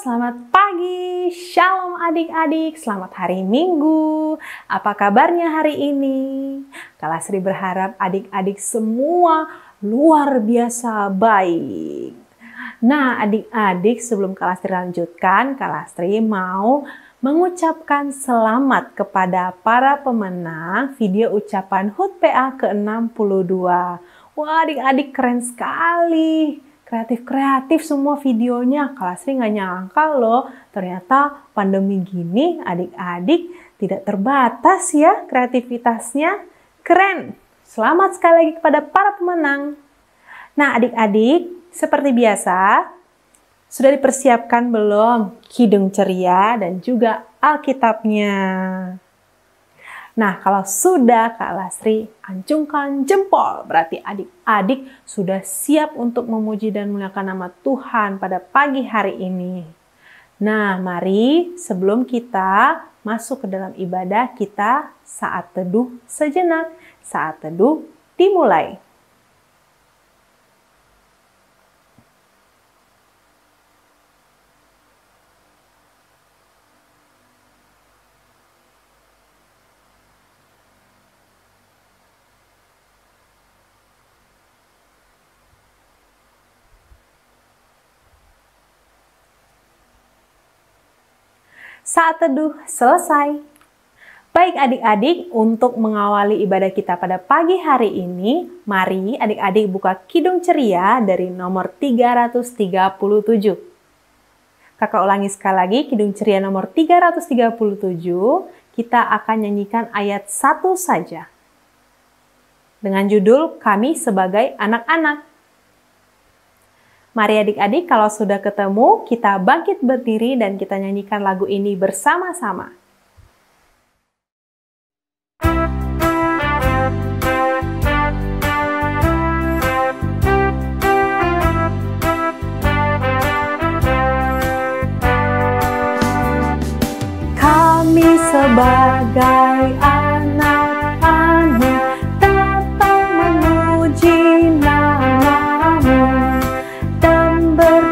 Selamat pagi, shalom adik-adik, selamat hari Minggu. Apa kabarnya hari ini? Kak Lastri berharap adik-adik semua luar biasa baik. Nah adik-adik, sebelum Kak Lastri lanjutkan, Kak Lastri mau mengucapkan selamat kepada para pemenang video ucapan HUT PA ke-62. Wah adik-adik keren sekali. Kreatif-kreatif semua videonya. Kak Lastri nggak nyangka loh, ternyata pandemi gini adik-adik tidak terbatas ya kreativitasnya. Keren! Selamat sekali lagi kepada para pemenang. Nah adik-adik, seperti biasa, sudah dipersiapkan belum Kidung Ceria dan juga Alkitabnya? Nah, kalau sudah, Kak Lastri acungkan jempol. Berarti adik-adik sudah siap untuk memuji dan memuliakan nama Tuhan pada pagi hari ini. Nah, mari sebelum kita masuk ke dalam ibadah, kita saat teduh sejenak. Saat teduh dimulai. Saat teduh selesai. Baik adik-adik, untuk mengawali ibadah kita pada pagi hari ini, mari adik-adik buka Kidung Ceria dari nomor 337. Kakak ulangi sekali lagi, Kidung Ceria nomor 337, kita akan nyanyikan ayat 1 saja. Dengan judul, Kami Sebagai Anak-anak. Mari adik-adik, kalau sudah ketemu, kita bangkit berdiri dan kita nyanyikan lagu ini bersama-sama. Kami sebagai anak-anak datang memuji nama-Mu.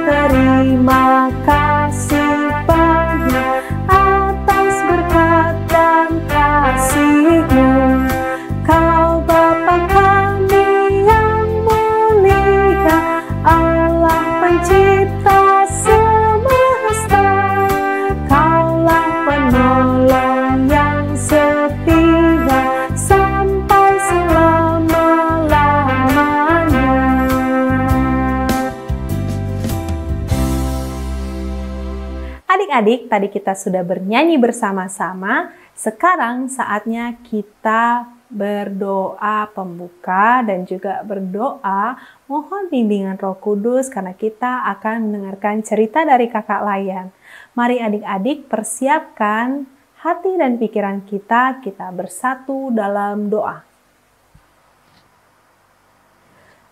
Terima kasih banyak atas berkat dan kasih-Mu. Kau Bapa kami yang mulia, Allah pencipta semesta. Kaulah penolong yang setia sampai selama-lamanya. Adik-adik, tadi kita sudah bernyanyi bersama-sama. Sekarang saatnya kita berdoa pembuka dan juga berdoa mohon bimbingan Roh Kudus karena kita akan mendengarkan cerita dari Kakak Layan. Mari adik-adik persiapkan hati dan pikiran kita bersatu dalam doa.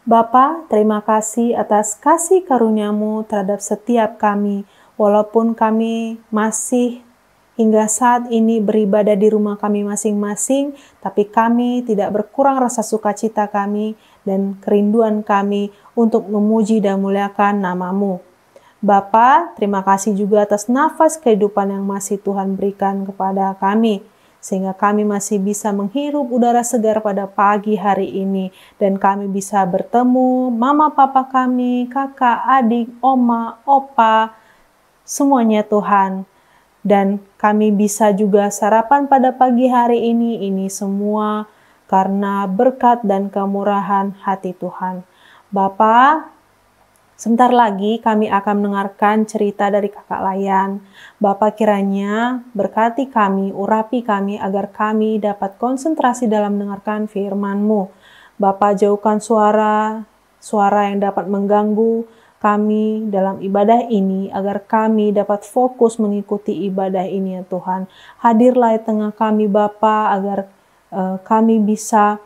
Bapa, terima kasih atas kasih karunia-Mu terhadap setiap kami. Walaupun kami masih hingga saat ini beribadah di rumah kami masing-masing, tapi kami tidak berkurang rasa sukacita kami dan kerinduan kami untuk memuji dan muliakan nama-Mu. Bapa, terima kasih juga atas nafas kehidupan yang masih Tuhan berikan kepada kami, sehingga kami masih bisa menghirup udara segar pada pagi hari ini, dan kami bisa bertemu mama papa kami, kakak, adik, oma, opa, semuanya Tuhan. Dan kami bisa juga sarapan pada pagi hari ini semua karena berkat dan kemurahan hati Tuhan. Bapa, sebentar lagi kami akan mendengarkan cerita dari Kakak Layan. Bapa kiranya berkati kami, urapi kami agar kami dapat konsentrasi dalam mendengarkan firman-Mu. Bapa jauhkan suara yang dapat mengganggu kami dalam ibadah ini, agar kami dapat fokus mengikuti ibadah ini ya Tuhan. Hadirlah di tengah kami Bapa, agar kami bisa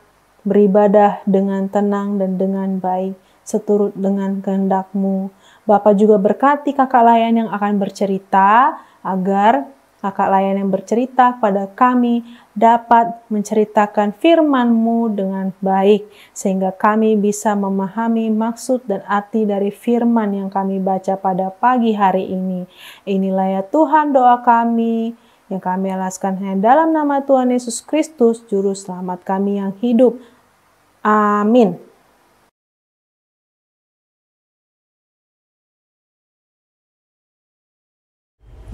beribadah dengan tenang dan dengan baik, seturut dengan kehendak-Mu. Bapa juga berkati Kakak Layan yang akan bercerita, agar Kakak layan yang bercerita kepada kami dapat menceritakan firman-Mu dengan baik, sehingga kami bisa memahami maksud dan arti dari firman yang kami baca pada pagi hari ini. Inilah ya Tuhan doa kami, yang kami alaskan hanya dalam nama Tuhan Yesus Kristus, Juru Selamat kami yang hidup. Amin.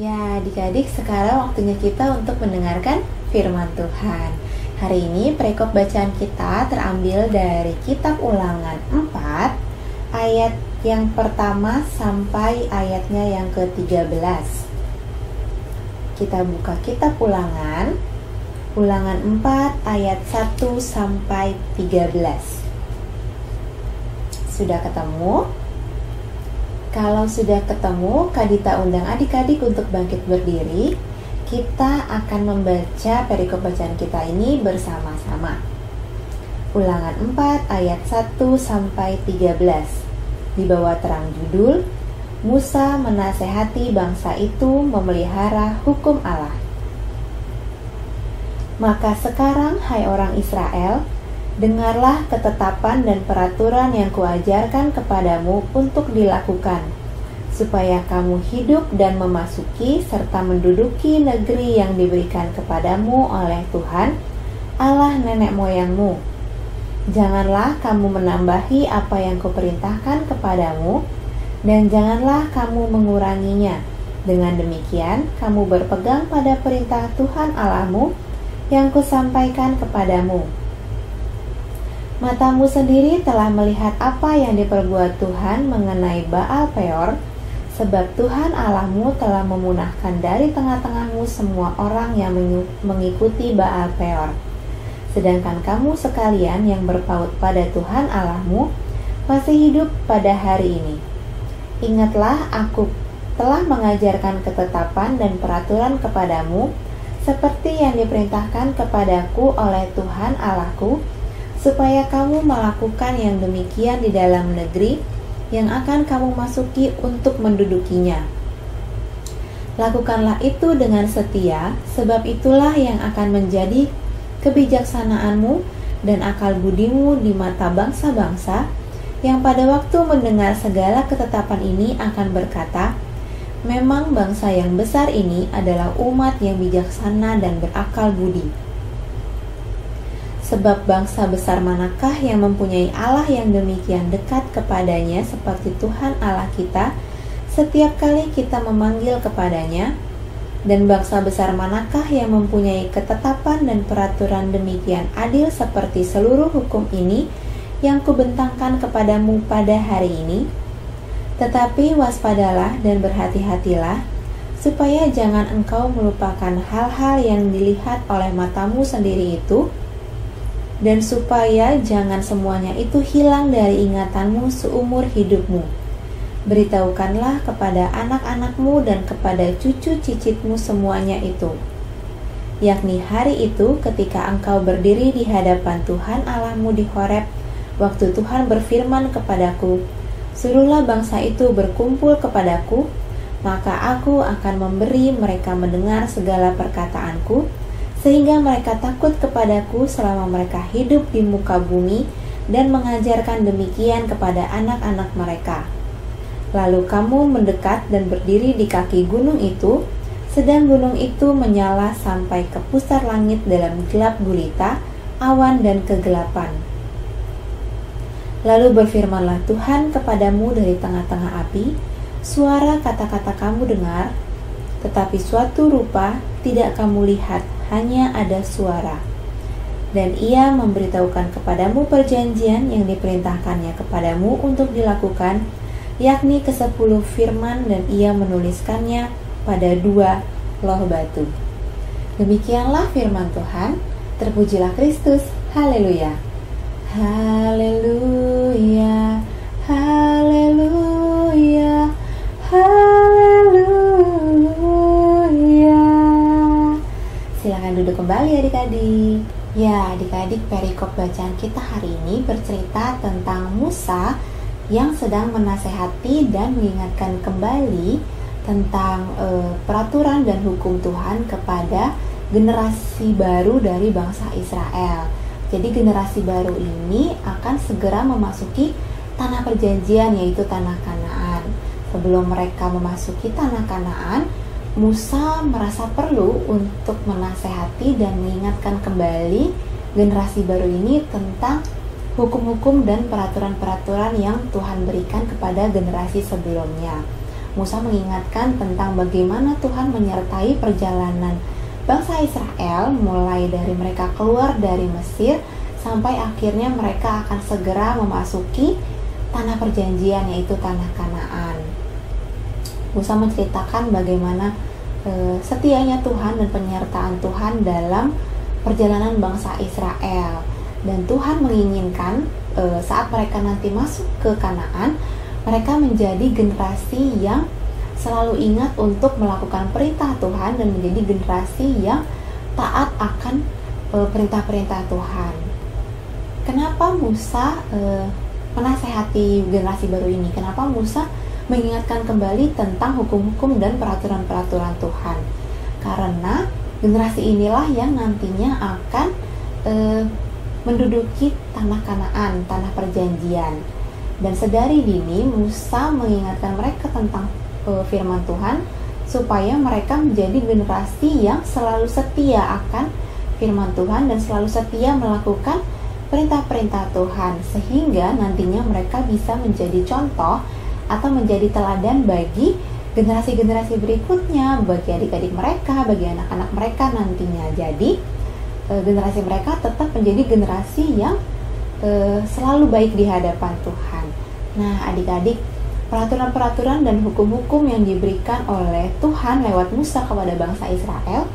Ya, adik-adik, sekarang waktunya kita untuk mendengarkan firman Tuhan. Hari ini perikop bacaan kita terambil dari kitab Ulangan 4, ayat yang pertama sampai ayatnya yang ke-13. Kita buka kitab Ulangan 4 ayat 1 sampai 13. Sudah ketemu? Kalau sudah ketemu, Kadita undang adik-adik untuk bangkit berdiri. Kita akan membaca perikop bacaan kita ini bersama-sama. Ulangan 4 ayat 1 sampai 13. Di bawah terang judul, Musa menasehati bangsa itu memelihara hukum Allah. Maka sekarang, hai orang Israel, dengarlah ketetapan dan peraturan yang kuajarkan kepadamu untuk dilakukan, supaya kamu hidup dan memasuki serta menduduki negeri yang diberikan kepadamu oleh Tuhan, Allah nenek moyangmu. Janganlah kamu menambahi apa yang kuperintahkan kepadamu, dan janganlah kamu menguranginya. Dengan demikian, kamu berpegang pada perintah Tuhan Allahmu yang kusampaikan kepadamu. Matamu sendiri telah melihat apa yang diperbuat Tuhan mengenai Baal Peor, sebab Tuhan Allahmu telah memunahkan dari tengah-tengahmu semua orang yang mengikuti Baal Peor. Sedangkan kamu sekalian yang berpaut pada Tuhan Allahmu masih hidup pada hari ini. Ingatlah, aku telah mengajarkan ketetapan dan peraturan kepadamu, seperti yang diperintahkan kepadaku oleh Tuhan Allahku, supaya kamu melakukan yang demikian di dalam negeri yang akan kamu masuki untuk mendudukinya. Lakukanlah itu dengan setia, sebab itulah yang akan menjadi kebijaksanaanmu dan akal budimu di mata bangsa-bangsa, yang pada waktu mendengar segala ketetapan ini akan berkata, memang bangsa yang besar ini adalah umat yang bijaksana dan berakal budi. Sebab bangsa besar manakah yang mempunyai Allah yang demikian dekat kepadanya seperti Tuhan Allah kita setiap kali kita memanggil kepadanya? Dan bangsa besar manakah yang mempunyai ketetapan dan peraturan demikian adil seperti seluruh hukum ini yang kubentangkan kepadamu pada hari ini? Tetapi waspadalah dan berhati-hatilah, supaya jangan engkau melupakan hal-hal yang dilihat oleh matamu sendiri itu, dan supaya jangan semuanya itu hilang dari ingatanmu seumur hidupmu. Beritahukanlah kepada anak-anakmu dan kepada cucu cicitmu semuanya itu, yakni hari itu ketika engkau berdiri di hadapan Tuhan Allahmu di Horeb, waktu Tuhan berfirman kepadaku, suruhlah bangsa itu berkumpul kepadaku, maka aku akan memberi mereka mendengar segala perkataanku, sehingga mereka takut kepadaku selama mereka hidup di muka bumi, dan mengajarkan demikian kepada anak-anak mereka. Lalu kamu mendekat dan berdiri di kaki gunung itu, sedang gunung itu menyala sampai ke pusar langit dalam gelap gulita, awan dan kegelapan. Lalu berfirmanlah Tuhan kepadamu dari tengah-tengah api, suara kata-kata kamu dengar, tetapi suatu rupa tidak kamu lihat, hanya ada suara. Dan ia memberitahukan kepadamu perjanjian yang diperintahkannya kepadamu untuk dilakukan, yakni ke-10 firman, dan ia menuliskannya pada 2 loh batu. Demikianlah firman Tuhan. Terpujilah Kristus. Haleluya. Haleluya. Haleluya. Haleluya. Silakan duduk kembali adik-adik. Ya, adik-adik, perikop bacaan kita hari ini bercerita tentang Musa yang sedang menasehati dan mengingatkan kembali tentang peraturan dan hukum Tuhan kepada generasi baru dari bangsa Israel. Jadi generasi baru ini akan segera memasuki tanah perjanjian, yaitu tanah Kanaan. Sebelum mereka memasuki tanah Kanaan, Musa merasa perlu untuk menasehati dan mengingatkan kembali generasi baru ini tentang hukum-hukum dan peraturan-peraturan yang Tuhan berikan kepada generasi sebelumnya. Musa mengingatkan tentang bagaimana Tuhan menyertai perjalanan bangsa Israel mulai dari mereka keluar dari Mesir sampai akhirnya mereka akan segera memasuki tanah perjanjian, yaitu tanah Kanaan. Musa menceritakan bagaimana setianya Tuhan dan penyertaan Tuhan dalam perjalanan bangsa Israel, dan Tuhan menginginkan saat mereka nanti masuk ke Kanaan, mereka menjadi generasi yang selalu ingat untuk melakukan perintah Tuhan dan menjadi generasi yang taat akan perintah-perintah Tuhan. Kenapa Musa menasehati generasi baru ini? Kenapa Musa mengingatkan kembali tentang hukum-hukum dan peraturan-peraturan Tuhan? Karena generasi inilah yang nantinya akan menduduki tanah Kanaan, tanah perjanjian. Dan sedari dini Musa mengingatkan mereka tentang firman Tuhan supaya mereka menjadi generasi yang selalu setia akan firman Tuhan dan selalu setia melakukan perintah-perintah Tuhan, sehingga nantinya mereka bisa menjadi contoh atau menjadi teladan bagi generasi-generasi berikutnya, bagi adik-adik mereka, bagi anak-anak mereka nantinya. Jadi generasi mereka tetap menjadi generasi yang selalu baik di hadapan Tuhan. Nah, adik-adik, peraturan-peraturan dan hukum-hukum yang diberikan oleh Tuhan lewat Musa kepada bangsa Israel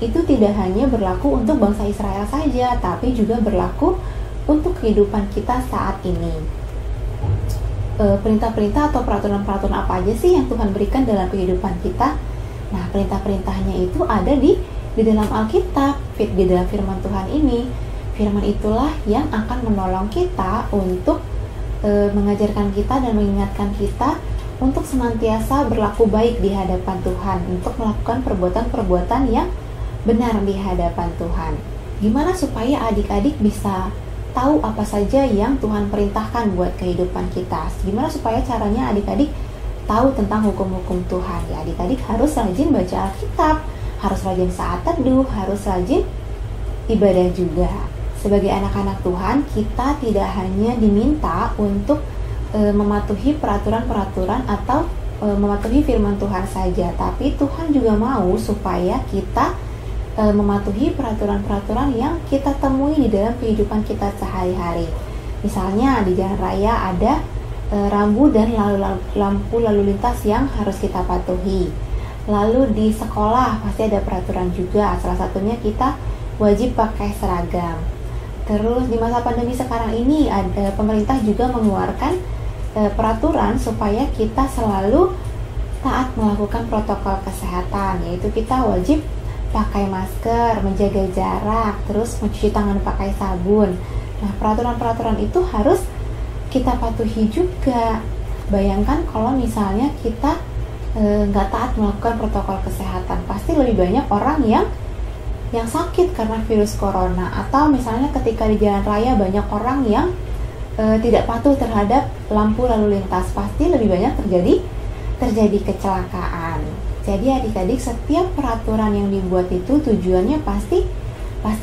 itu tidak hanya berlaku untuk bangsa Israel saja, tapi juga berlaku untuk kehidupan kita saat ini. Perintah-perintah atau peraturan-peraturan apa aja sih yang Tuhan berikan dalam kehidupan kita? Nah, perintah-perintahnya itu ada di dalam Alkitab, di dalam firman Tuhan ini. Firman itulah yang akan menolong kita untuk mengajarkan kita dan mengingatkan kita untuk senantiasa berlaku baik di hadapan Tuhan, untuk melakukan perbuatan-perbuatan yang benar di hadapan Tuhan. Gimana supaya adik-adik bisa tahu apa saja yang Tuhan perintahkan buat kehidupan kita? Gimana supaya caranya adik-adik tahu tentang hukum-hukum Tuhan? Ya, adik-adik harus rajin baca Alkitab, harus rajin saat teduh, harus rajin ibadah juga. Sebagai anak-anak Tuhan, kita tidak hanya diminta untuk mematuhi peraturan-peraturan atau mematuhi firman Tuhan saja, tapi Tuhan juga mau supaya kita mematuhi peraturan-peraturan yang kita temui di dalam kehidupan kita sehari-hari. Misalnya di jalan raya ada rambu dan lampu lalu lintas yang harus kita patuhi. Lalu di sekolah pasti ada peraturan juga, salah satunya kita wajib pakai seragam. Terus di masa pandemi sekarang ini pemerintah juga mengeluarkan peraturan supaya kita selalu taat melakukan protokol kesehatan, yaitu kita wajib pakai masker, menjaga jarak, terus mencuci tangan pakai sabun. Nah, peraturan-peraturan itu harus kita patuhi juga. Bayangkan kalau misalnya kita nggak taat melakukan protokol kesehatan, pasti lebih banyak orang yang sakit karena virus corona, atau misalnya ketika di jalan raya banyak orang yang tidak patuh terhadap lampu lalu lintas, pasti lebih banyak terjadi kecelakaan. Jadi adik-adik, setiap peraturan yang dibuat itu tujuannya pasti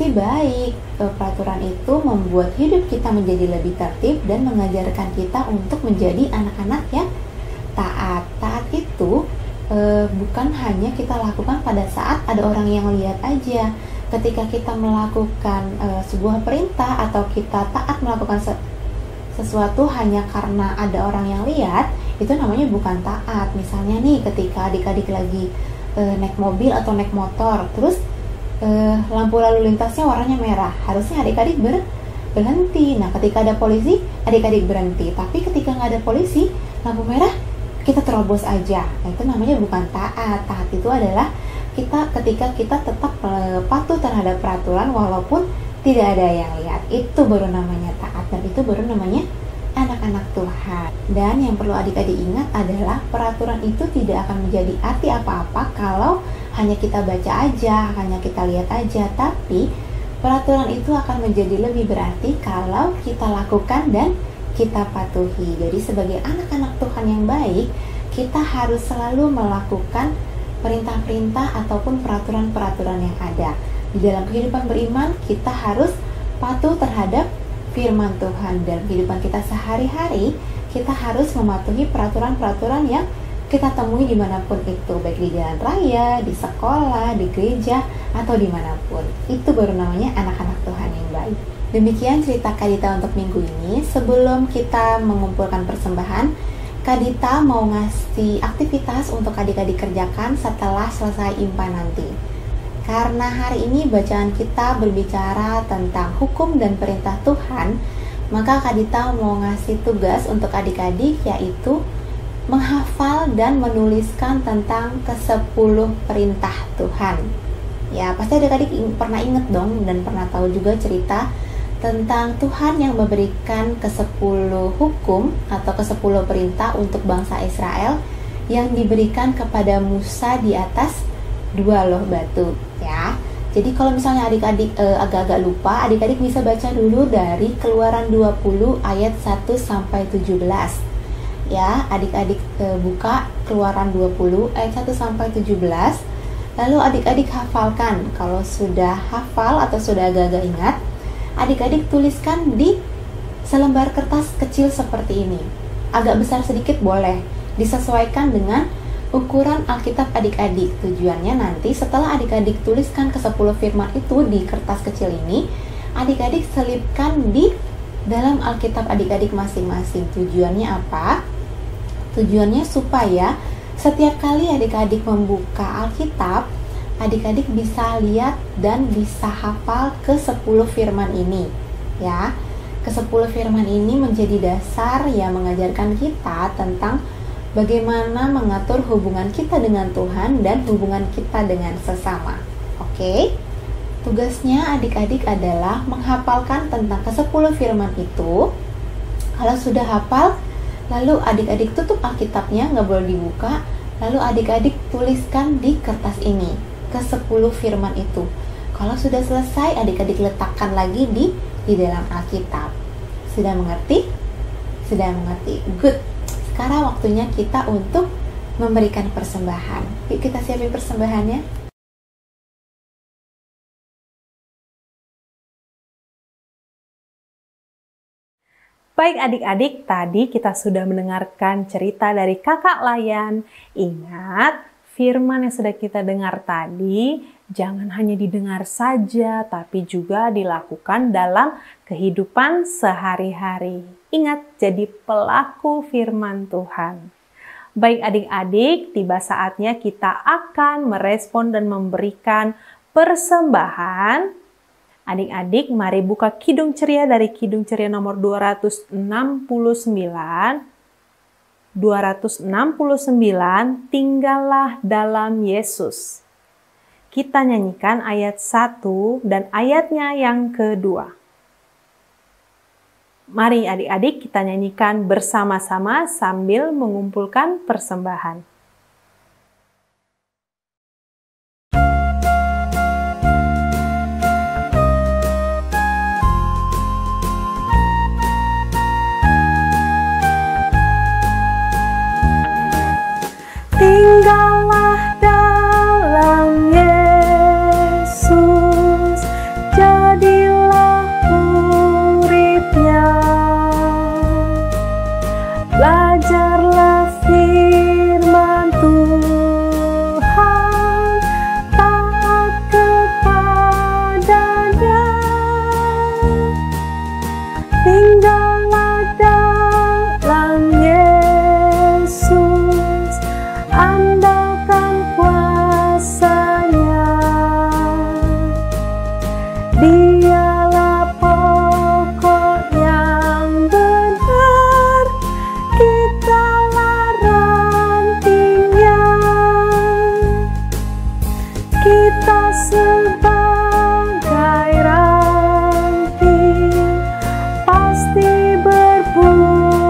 baik. Peraturan itu membuat hidup kita menjadi lebih tertib dan mengajarkan kita untuk menjadi anak-anak yang taat. Taat itu bukan hanya kita lakukan pada saat ada orang yang lihat aja. Ketika kita melakukan sebuah perintah atau kita taat melakukan sesuatu hanya karena ada orang yang lihat, itu namanya bukan taat. Misalnya nih, ketika adik-adik lagi naik mobil atau naik motor, terus lampu lalu lintasnya warnanya merah, harusnya adik-adik berhenti. Nah, ketika ada polisi, adik-adik berhenti. Tapi ketika nggak ada polisi, lampu merah, kita terobos aja. Nah, itu namanya bukan taat. Taat itu adalah ketika kita tetap patuh terhadap peraturan walaupun tidak ada yang lihat. Itu baru namanya taat, dan itu baru namanya anak-anak Tuhan. Dan yang perlu adik-adik ingat adalah peraturan itu tidak akan menjadi arti apa-apa kalau hanya kita baca aja, hanya kita lihat aja. Tapi peraturan itu akan menjadi lebih berarti kalau kita lakukan dan kita patuhi. Jadi sebagai anak-anak Tuhan yang baik, kita harus selalu melakukan perintah-perintah ataupun peraturan-peraturan yang ada. Di dalam kehidupan beriman, kita harus patuh terhadap firman Tuhan. Dalam kehidupan kita sehari-hari, kita harus mematuhi peraturan-peraturan yang kita temui dimanapun itu, baik di jalan raya, di sekolah, di gereja, atau dimanapun. Itu baru namanya anak-anak Tuhan yang baik. Demikian cerita Kak Dita untuk minggu ini. Sebelum kita mengumpulkan persembahan, Kak Dita mau ngasih aktivitas untuk adik-adik kerjakan setelah selesai impan nanti. Karena hari ini bacaan kita berbicara tentang hukum dan perintah Tuhan, maka Kak Dita mau ngasih tugas untuk adik-adik, yaitu menghafal dan menuliskan tentang ke-10 perintah Tuhan. Ya, pasti adik-adik pernah ingat dong dan pernah tahu juga cerita tentang Tuhan yang memberikan ke-10 hukum atau ke-10 perintah untuk bangsa Israel yang diberikan kepada Musa di atas 2 loh batu, ya. Jadi kalau misalnya adik-adik agak-agak lupa, adik-adik bisa baca dulu dari Keluaran 20 ayat 1 sampai 17. Ya, adik-adik buka Keluaran 20 ayat 1 sampai 17. Lalu adik-adik hafalkan. Kalau sudah hafal atau sudah agak-agak ingat, adik-adik tuliskan di selembar kertas kecil seperti ini. Agak besar sedikit boleh, disesuaikan dengan ukuran Alkitab adik-adik. Tujuannya nanti setelah adik-adik tuliskan ke-10 firman itu di kertas kecil ini, adik-adik selipkan di dalam Alkitab adik-adik masing-masing. Tujuannya apa? Tujuannya supaya setiap kali adik-adik membuka Alkitab, adik-adik bisa lihat dan bisa hafal ke-10 firman ini. Ya, ke-10 firman ini menjadi dasar yang mengajarkan kita tentang bagaimana mengatur hubungan kita dengan Tuhan dan hubungan kita dengan sesama. Oke? Tugasnya adik-adik adalah menghafalkan tentang ke-10 firman itu. Kalau sudah hafal, lalu adik-adik tutup Alkitabnya, nggak boleh dibuka. Lalu adik-adik tuliskan di kertas ini ke-10 firman itu. Kalau sudah selesai, adik-adik letakkan lagi di dalam Alkitab. Sudah mengerti? Sudah mengerti. Good. Sekarang waktunya kita untuk memberikan persembahan. Yuk kita siapin persembahannya. Baik adik-adik, tadi kita sudah mendengarkan cerita dari Kakak Layan. Ingat, firman yang sudah kita dengar tadi, jangan hanya didengar saja, tapi juga dilakukan dalam kehidupan sehari-hari. Ingat, jadi pelaku firman Tuhan. Baik adik-adik, tiba saatnya kita akan merespon dan memberikan persembahan. Adik-adik, mari buka Kidung Ceria dari Kidung Ceria nomor 269. 269, tinggallah dalam Yesus. Kita nyanyikan ayat 1 dan ayatnya yang kedua. Mari adik-adik kita nyanyikan bersama-sama sambil mengumpulkan persembahan. Tinggallah dalam Yesus, jadilah muridnya. Belajarlah firman Tuhan, taat kepadanya. Tinggallah dalam Yesus, andalkan kuasa-Nya. Dialah pokok yang benar, kitalah rantingnya. Kita sebagai ranting pasti berbuah.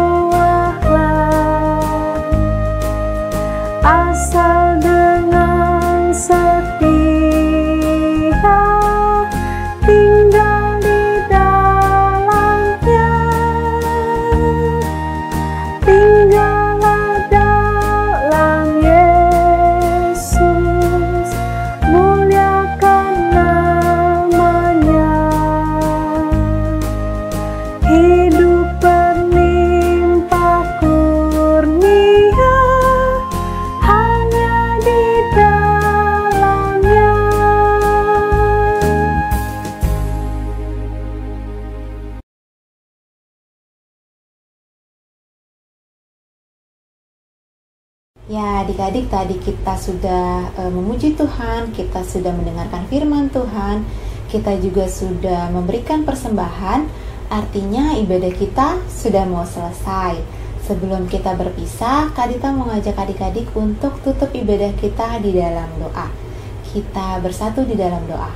Ya, adik-adik, tadi kita sudah memuji Tuhan, kita sudah mendengarkan firman Tuhan, kita juga sudah memberikan persembahan, artinya ibadah kita sudah mau selesai. Sebelum kita berpisah, Kak Dita mau ngajak adik-adik untuk tutup ibadah kita di dalam doa. Kita bersatu di dalam doa.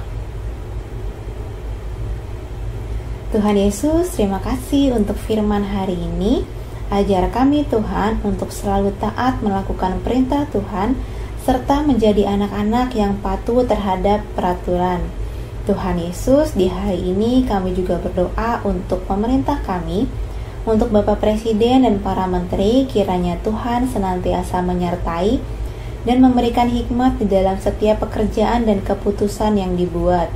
Tuhan Yesus, terima kasih untuk firman hari ini. Ajar kami Tuhan untuk selalu taat melakukan perintah Tuhan, serta menjadi anak-anak yang patuh terhadap peraturan. Tuhan Yesus, di hari ini kami juga berdoa untuk pemerintah kami, untuk Bapak Presiden dan para menteri, kiranya Tuhan senantiasa menyertai dan memberikan hikmat di dalam setiap pekerjaan dan keputusan yang dibuat.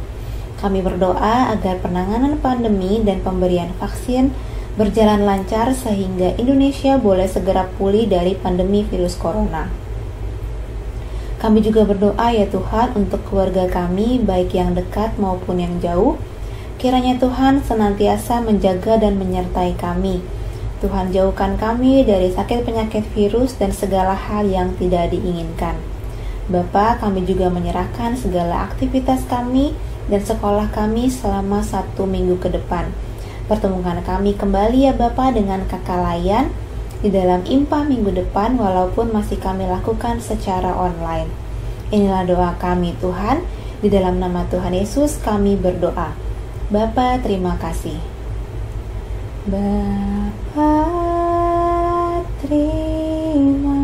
Kami berdoa agar penanganan pandemi dan pemberian vaksin berjalan lancar sehingga Indonesia boleh segera pulih dari pandemi virus corona. Kami juga berdoa ya Tuhan untuk keluarga kami, baik yang dekat maupun yang jauh. Kiranya Tuhan senantiasa menjaga dan menyertai kami. Tuhan jauhkan kami dari sakit penyakit virus dan segala hal yang tidak diinginkan. Bapa, kami juga menyerahkan segala aktivitas kami dan sekolah kami selama 1 minggu ke depan. Pertemukan kami kembali ya Bapa dengan Kakak Layan di dalam IMPA minggu depan walaupun masih kami lakukan secara online. Inilah doa kami Tuhan, di dalam nama Tuhan Yesus kami berdoa. Bapa, terima kasih. Bapa, terima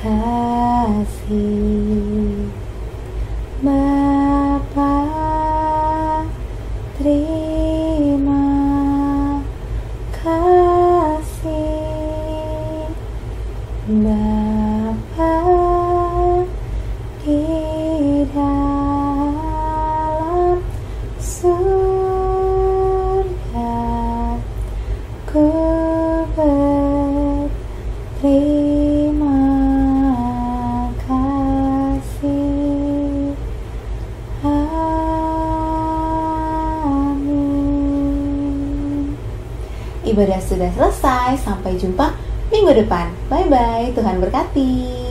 kasih. Bapa, terima kasih. Bapa di dalam surga, ku berterima kasih. Amin. Ibadah sudah selesai, sampai jumpa minggu depan. Bye-bye, Tuhan berkati.